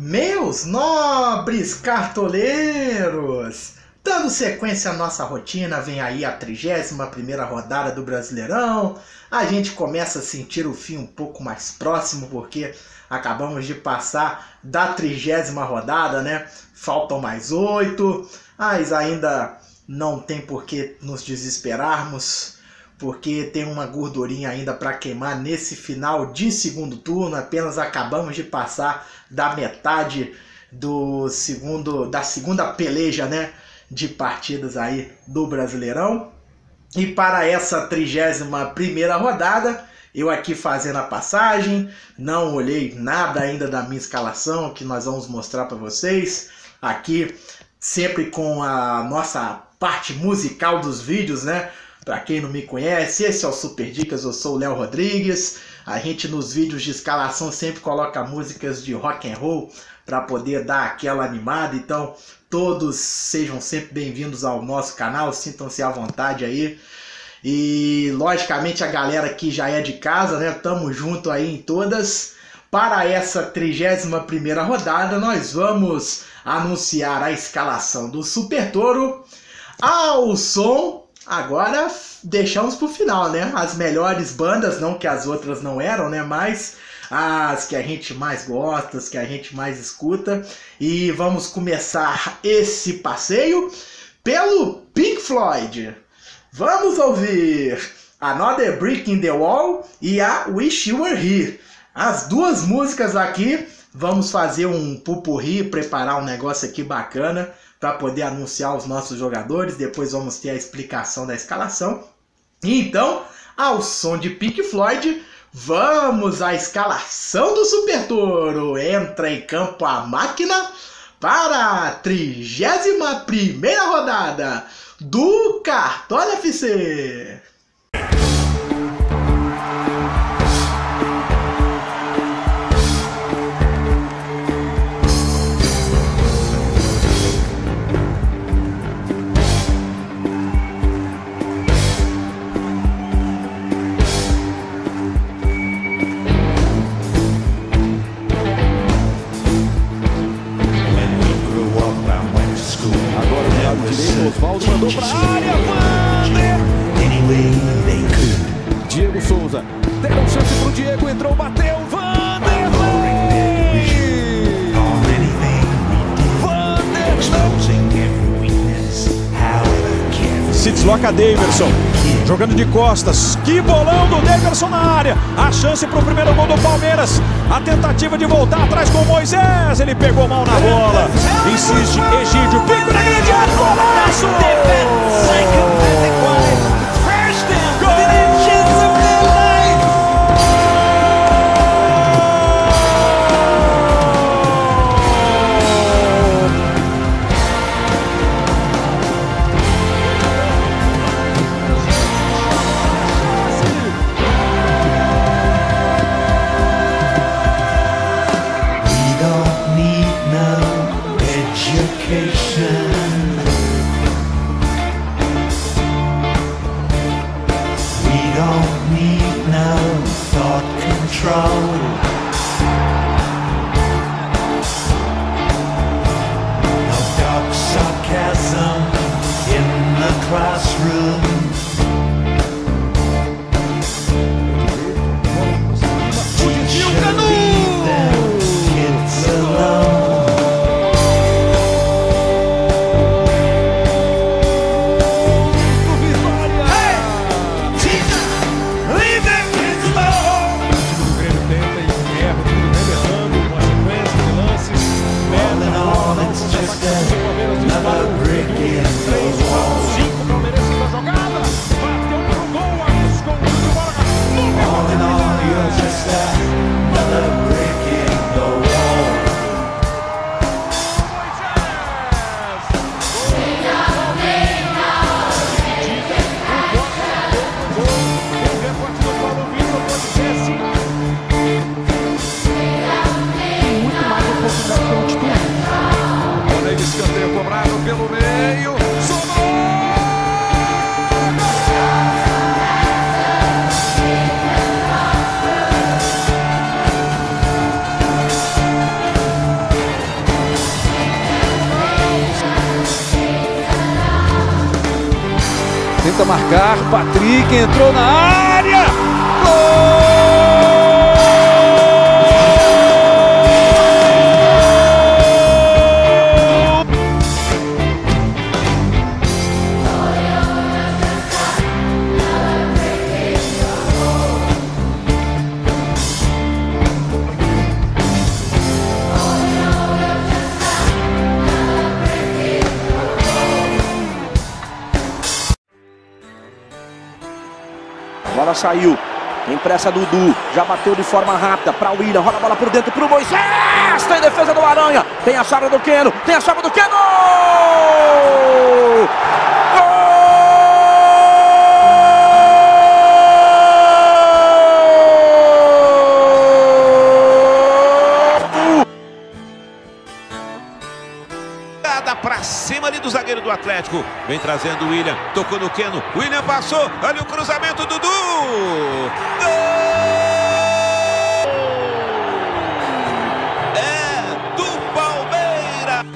Meus nobres cartoleiros, dando sequência à nossa rotina, vem aí a 31ª rodada do Brasileirão. A gente começa a sentir o fim um pouco mais próximo, porque acabamos de passar da 30ª rodada, né? Faltam mais 8, mas ainda não tem por que nos desesperarmos, porque tem uma gordurinha ainda para queimar nesse final de segundo turno. Apenas acabamos de passar da metade da segunda peleja, né, de partidas aí do Brasileirão. E para essa 31ª rodada, eu aqui fazendo a passagem, não olhei nada ainda da minha escalação, que nós vamos mostrar para vocês aqui, sempre com a nossa parte musical dos vídeos, né? Para quem não me conhece, esse é o Super Dicas, eu sou o Léo Rodrigues. A gente nos vídeos de escalação sempre coloca músicas de rock and roll para poder dar aquela animada. Então todos sejam sempre bem-vindos ao nosso canal, sintam-se à vontade aí. E logicamente a galera que já é de casa, né? Tamo junto aí em todas. Para essa 31ª rodada nós vamos anunciar a escalação do Super Toro ao som. Agora deixamos pro final, né? As melhores bandas, não que as outras não eram, né? Mas as que a gente mais gosta, as que a gente mais escuta. E vamos começar esse passeio pelo Pink Floyd. Vamos ouvir Another Brick in the Wall e a Wish You Were Here. As duas músicas aqui, vamos fazer um pupurri, preparar um negócio aqui bacana para poder anunciar os nossos jogadores. Depois vamos ter a explicação da escalação. Então, ao som de Pink Floyd, vamos à escalação do Super Toro. Entra em campo a máquina para a 31ª rodada do Cartola FC. Osvaldo mandou pra área, Wander! Diego Souza, deram chance pro Diego, entrou, bateu, Wanderlei! Se desloca Daverson, jogando de costas, que bolão do Daverson na área, a chance pro primeiro gol do Palmeiras, a tentativa de voltar atrás com o Moisés, ele pegou mal na bola, insiste, Egídio, pico na grande área, golaço! tenta marcar, Patrick entrou na área, gol! A bola saiu, tem pressa Dudu, já bateu de forma rápida para o William, rola a bola por dentro para o Moisés, tem defesa do Aranha, tem a sobra do Keno, Pra cima ali do zagueiro do Atlético. Vem trazendo o William. Tocou no Keno. William passou. Olha o cruzamento, Dudu. Gol! É do Palmeiras.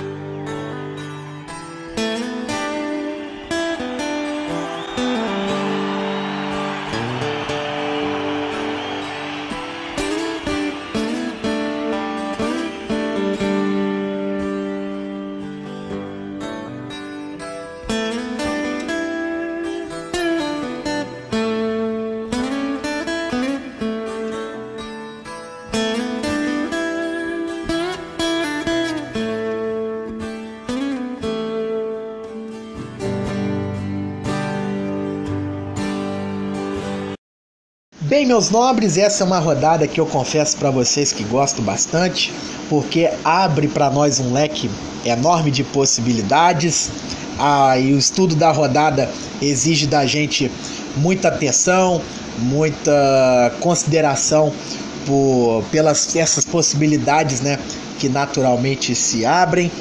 Bem, meus nobres, essa é uma rodada que eu confesso para vocês que gosto bastante, porque abre para nós um leque enorme de possibilidades. E o estudo da rodada exige da gente muita atenção, muita consideração pelas essas possibilidades, né, que naturalmente se abrem.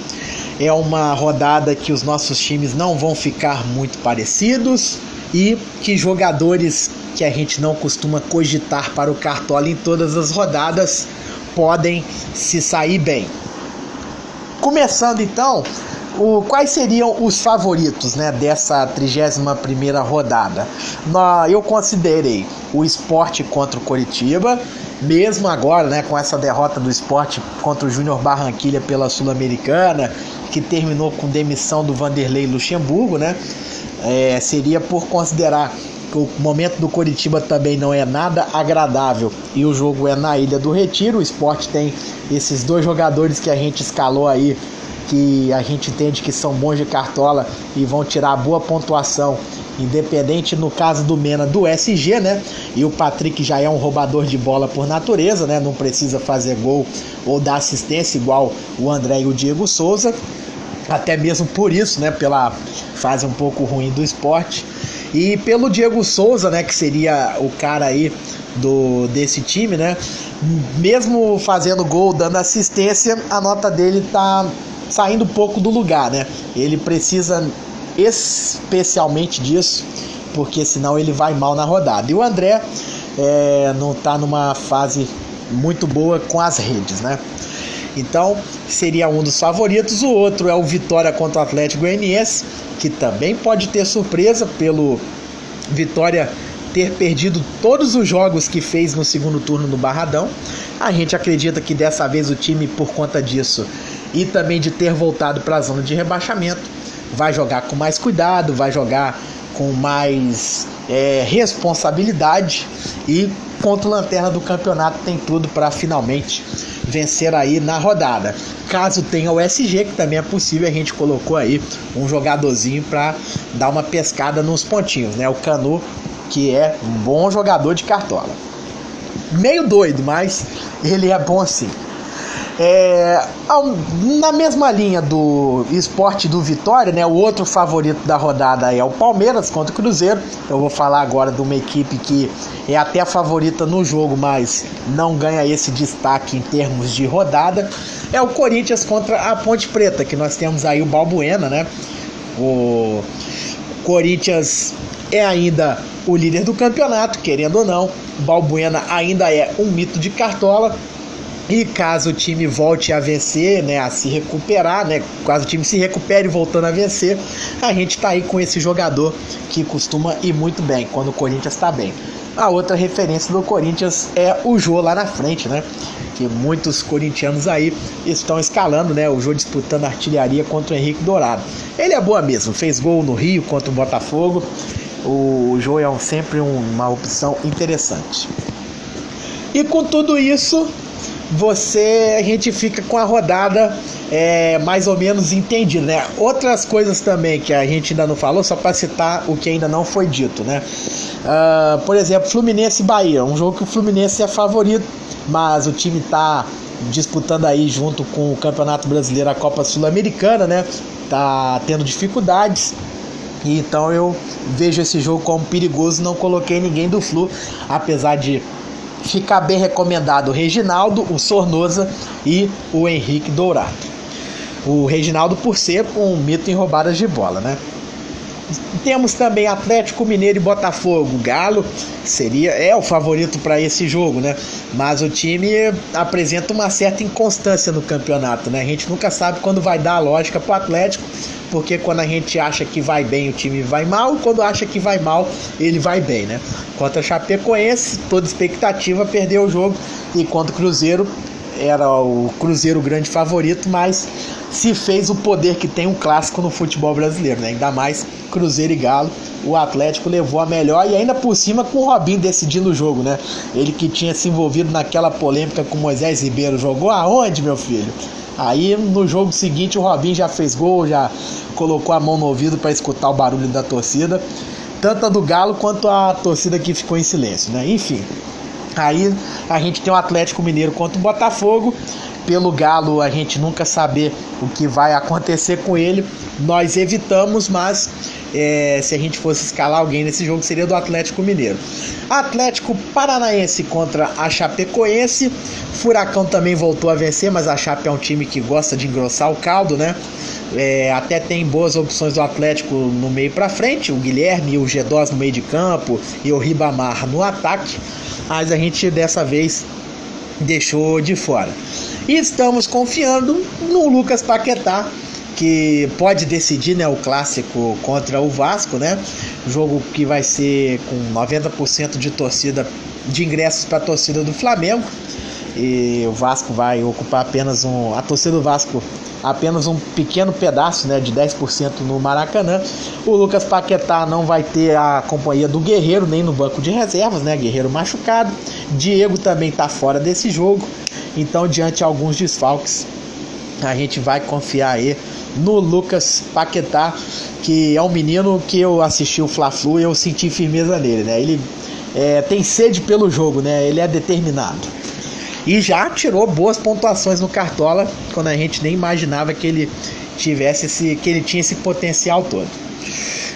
É uma rodada que os nossos times não vão ficar muito parecidos e que jogadores que a gente não costuma cogitar para o Cartola em todas as rodadas podem se sair bem. Começando então, quais seriam os favoritos, né, dessa 31ª rodada? Eu considerei o Sport contra o Coritiba, mesmo agora, né, com essa derrota do Sport contra o Júnior Barranquilla pela Sul-Americana, que terminou com demissão do Vanderlei Luxemburgo, né? Seria por considerar que o momento do Coritiba também não é nada agradável e o jogo é na Ilha do Retiro. O Sport tem esses dois jogadores que a gente escalou aí, que a gente entende que são bons de cartola e vão tirar boa pontuação, independente no caso do Mena do SG, né? E o Patrick já é um roubador de bola por natureza, né? Não precisa fazer gol ou dar assistência igual o André e o Diego Souza, até mesmo por isso, né? Pela fase um pouco ruim do Sport. E pelo Diego Souza, né, que seria o cara aí desse time, né, mesmo fazendo gol, dando assistência, a nota dele tá saindo um pouco do lugar, né? Ele precisa especialmente disso, porque senão ele vai mal na rodada. E o André não tá numa fase muito boa com as redes, né? Então seria um dos favoritos. O outro é o Vitória contra o Atlético Goianiense, que também pode ter surpresa pelo Vitória ter perdido todos os jogos que fez no segundo turno no Barradão. A gente acredita que dessa vez o time, por conta disso e também de ter voltado para a zona de rebaixamento, vai jogar com mais cuidado, vai jogar com mais responsabilidade, e contra o lanterna do campeonato tem tudo para finalmente vencer aí na rodada. Caso tenha o SG, que também é possível, a gente colocou aí um jogadorzinho para dar uma pescada nos pontinhos, né? O Canu, que é um bom jogador de cartola. Meio doido, mas ele é bom sim. Na mesma linha do Sport do Vitória, né, o outro favorito da rodada é o Palmeiras contra o Cruzeiro. Eu vou falar agora de uma equipe que é até a favorita no jogo, mas não ganha esse destaque em termos de rodada. É o Corinthians contra a Ponte Preta, que nós temos aí o Balbuena, né? O Corinthians é ainda o líder do campeonato, querendo ou não. O Balbuena ainda é um mito de cartola. E caso o time volte a vencer, né, a se recuperar, né, caso o time se recupere voltando a vencer, a gente tá aí com esse jogador que costuma ir muito bem quando o Corinthians tá bem. A outra referência do Corinthians é o Jô lá na frente, né, que muitos corintianos aí estão escalando, né, o Jô disputando artilharia contra o Henrique Dourado. Ele é boa mesmo, fez gol no Rio contra o Botafogo. O Jô é sempre uma opção interessante. E com tudo isso, a gente fica com a rodada mais ou menos entendida, né? Outras coisas também que a gente ainda não falou, só para citar o que ainda não foi dito, né? Por exemplo, Fluminense e Bahia, um jogo que o Fluminense é favorito, mas o time tá disputando aí junto com o Campeonato Brasileiro a Copa Sul-Americana, né? Tá tendo dificuldades. E então eu vejo esse jogo como perigoso, não coloquei ninguém do Flu, apesar de ficar bem recomendado o Reginaldo, o Sornosa e o Henrique Dourado. O Reginaldo por ser um mito em roubadas de bola, né? Temos também Atlético Mineiro e Botafogo. Galo é o favorito para esse jogo, né? Mas o time apresenta uma certa inconstância no campeonato, né? A gente nunca sabe quando vai dar a lógica pro Atlético, porque quando a gente acha que vai bem, o time vai mal, e quando acha que vai mal, ele vai bem, né? Contra a Chapecoense, toda expectativa, perdeu o jogo, e contra o Cruzeiro, era o Cruzeiro o grande favorito, mas se fez o poder que tem um clássico no futebol brasileiro, né? Ainda mais Cruzeiro e Galo, o Atlético levou a melhor e ainda por cima com o Robinho decidindo o jogo, né? Ele que tinha se envolvido naquela polêmica com Moisés Ribeiro, jogou aonde, meu filho? Aí no jogo seguinte o Robinho já fez gol, já colocou a mão no ouvido para escutar o barulho da torcida, tanto a do Galo quanto a torcida que ficou em silêncio, né? Enfim, aí a gente tem o Atlético Mineiro contra o Botafogo. Pelo Galo a gente nunca saber o que vai acontecer com ele, nós evitamos, mas se a gente fosse escalar alguém nesse jogo seria do Atlético Mineiro. Atlético Paranaense contra a Chapecoense. Furacão também voltou a vencer, mas a Chape é um time que gosta de engrossar o caldo, né? Até tem boas opções do Atlético no meio para frente, o Guilherme e o Gedós no meio de campo e o Ribamar no ataque, mas a gente dessa vez deixou de fora. E estamos confiando no Lucas Paquetá, que pode decidir, né, o clássico contra o Vasco, né? Jogo que vai ser com 90% de torcida, de ingressos para a torcida do Flamengo. E o Vasco vai ocupar a torcida do Vasco apenas um pequeno pedaço, né, de 10% no Maracanã. O Lucas Paquetá não vai ter a companhia do Guerreiro nem no banco de reservas, né? Guerreiro machucado. Diego também está fora desse jogo. Então, diante de alguns desfalques, a gente vai confiar aí no Lucas Paquetá, que é um menino que eu assisti o Fla-Flu e eu senti firmeza nele, né? Ele tem sede pelo jogo, né? Ele é determinado. E já tirou boas pontuações no Cartola, quando a gente nem imaginava que ele tinha esse potencial todo.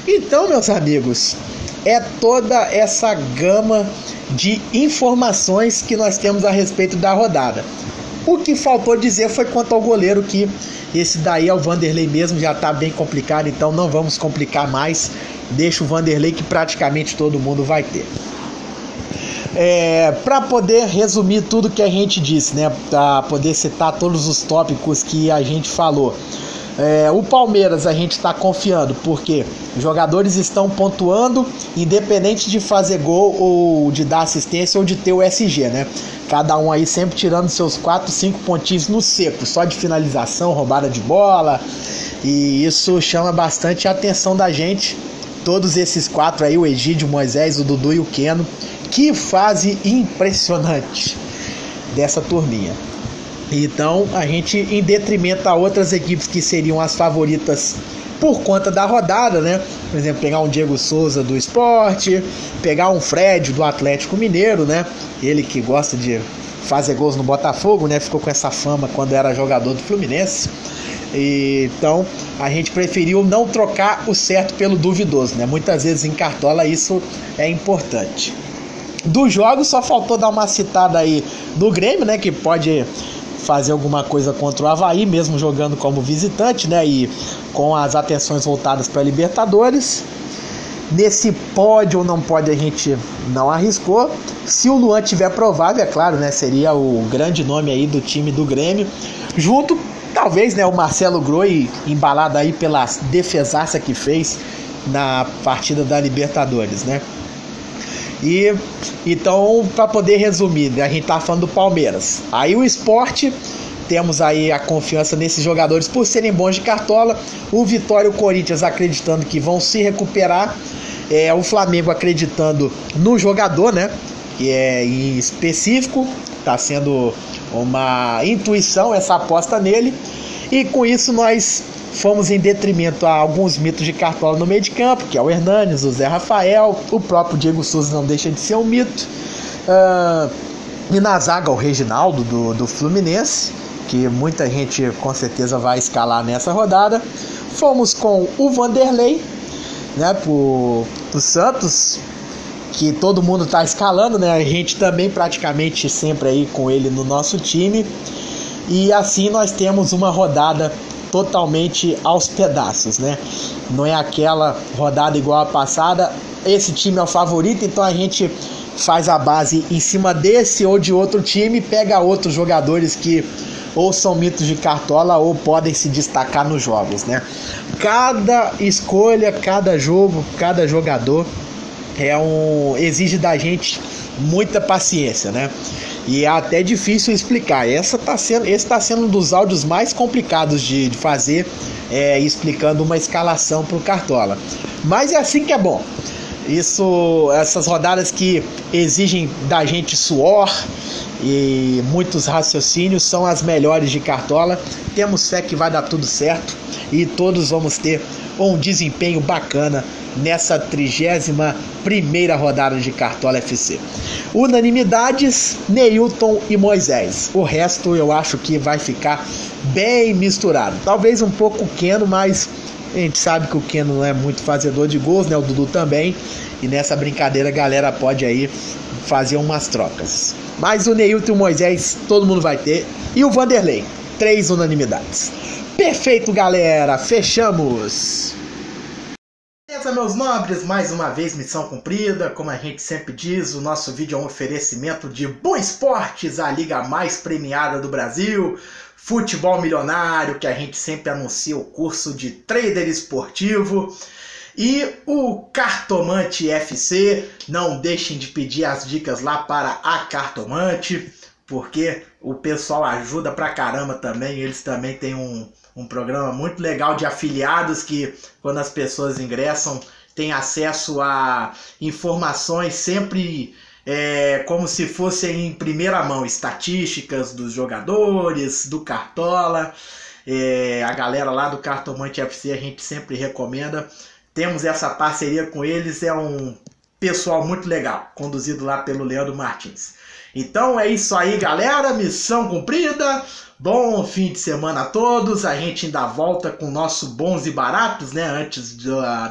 Então, meus amigos, é toda essa gama de informações que nós temos a respeito da rodada. O que faltou dizer foi quanto ao goleiro, que esse daí é o Vanderlei mesmo, já está bem complicado, então não vamos complicar mais. Deixa o Vanderlei que praticamente todo mundo vai ter. Para poder resumir tudo que a gente disse, né, para poder citar todos os tópicos que a gente falou. O Palmeiras a gente está confiando porque os jogadores estão pontuando, independente de fazer gol ou de dar assistência ou de ter o SG, né? Cada um aí sempre tirando seus 4, 5 pontinhos no seco, só de finalização, roubada de bola, e isso chama bastante a atenção da gente. Todos esses 4 aí, o Egídio, o Moisés, o Dudu e o Keno, que fase impressionante dessa turminha. Então a gente, em detrimento a outras equipes que seriam as favoritas por conta da rodada, né? Por exemplo, pegar um Diego Souza do Sport, pegar um Fred do Atlético Mineiro, né? Ele que gosta de fazer gols no Botafogo, né? Ficou com essa fama quando era jogador do Fluminense. Então a gente preferiu não trocar o certo pelo duvidoso, né? Muitas vezes em Cartola isso é importante. Dos jogos só faltou dar uma citada aí no Grêmio, né? Que pode fazer alguma coisa contra o Avaí, mesmo jogando como visitante, né? E com as atenções voltadas para a Libertadores. Nesse pode ou não pode a gente não arriscou. Se o Luan tiver provável, é claro, né? Seria o grande nome aí do time do Grêmio. Junto, talvez, né? O Marcelo Groi, embalado aí pela defesaça que fez na partida da Libertadores, né? E então, para poder resumir, a gente tá falando do Palmeiras. Aí o Sport, temos aí a confiança nesses jogadores por serem bons de cartola. O Vitória e o Corinthians acreditando que vão se recuperar. O Flamengo acreditando no jogador, né? Que é em específico, tá sendo uma intuição essa aposta nele. E com isso nós fomos em detrimento a alguns mitos de cartola no meio de campo, que é o Hernanes, o Zé Rafael, o próprio Diego Souza não deixa de ser um mito. E na zaga o Reginaldo do Fluminense, que muita gente com certeza vai escalar nessa rodada. Fomos com o Vanderlei, né, pro Santos, que todo mundo está escalando, né? A gente também praticamente sempre aí com ele no nosso time. E assim nós temos uma rodada totalmente aos pedaços, né? Não é aquela rodada igual a passada. Esse time é o favorito, então a gente faz a base em cima desse ou de outro time, pega outros jogadores que ou são mitos de cartola ou podem se destacar nos jogos, né? Cada escolha, cada jogo, cada jogador exige da gente muita paciência, né? E é até difícil explicar. Esse tá sendo um dos áudios mais complicados de fazer, explicando uma escalação pro cartola. Mas é assim que é bom. Essas rodadas que exigem da gente suor e muitos raciocínios são as melhores de cartola. Temos fé que vai dar tudo certo e todos vamos ter um desempenho bacana nessa 31ª rodada de Cartola FC. Unanimidades, Neilton e Moisés. O resto eu acho que vai ficar bem misturado. Talvez um pouco o Keno, mas a gente sabe que o Keno não é muito fazedor de gols, né? O Dudu também. E nessa brincadeira a galera pode aí fazer umas trocas. Mas o Neilton e o Moisés todo mundo vai ter. E o Vanderlei, 3 unanimidades. Perfeito, galera. Fechamos. Beleza, meus nobres, mais uma vez missão cumprida. Como a gente sempre diz, o nosso vídeo é um oferecimento de Bom Esportes, a liga mais premiada do Brasil. Futebol Milionário, que a gente sempre anuncia o curso de trader esportivo. E o Cartomante FC, não deixem de pedir as dicas lá para a Cartomante, porque o pessoal ajuda pra caramba também. Eles também têm um programa muito legal de afiliados que, quando as pessoas ingressam, tem acesso a informações sempre como se fossem em primeira mão, estatísticas dos jogadores, do Cartola. A galera lá do Cartomante FC a gente sempre recomenda. Temos essa parceria com eles, é um pessoal muito legal, conduzido lá pelo Leandro Martins. Então é isso aí, galera, missão cumprida. Bom fim de semana a todos. A gente ainda volta com o nosso Bons e Baratos, né? Antes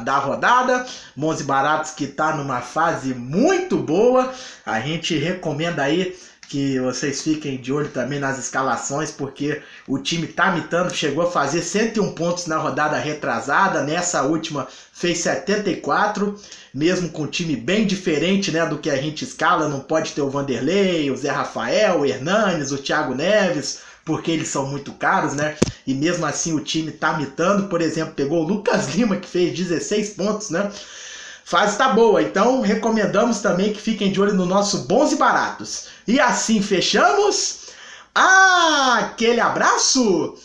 da rodada. Bons e Baratos que tá numa fase muito boa. A gente recomenda aí que vocês fiquem de olho também nas escalações, porque o time tá mitando, chegou a fazer 101 pontos na rodada retrasada, nessa última fez 74, mesmo com um time bem diferente, né, do que a gente escala. Não pode ter o Vanderlei, o Zé Rafael, o Hernanes, o Thiago Neves, porque eles são muito caros, né, e mesmo assim o time tá mitando. Por exemplo, pegou o Lucas Lima, que fez 16 pontos, né. Fase tá boa, então recomendamos também que fiquem de olho no nosso Bons e Baratos. E assim fechamos. Aquele abraço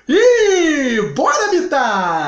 e bora mitar!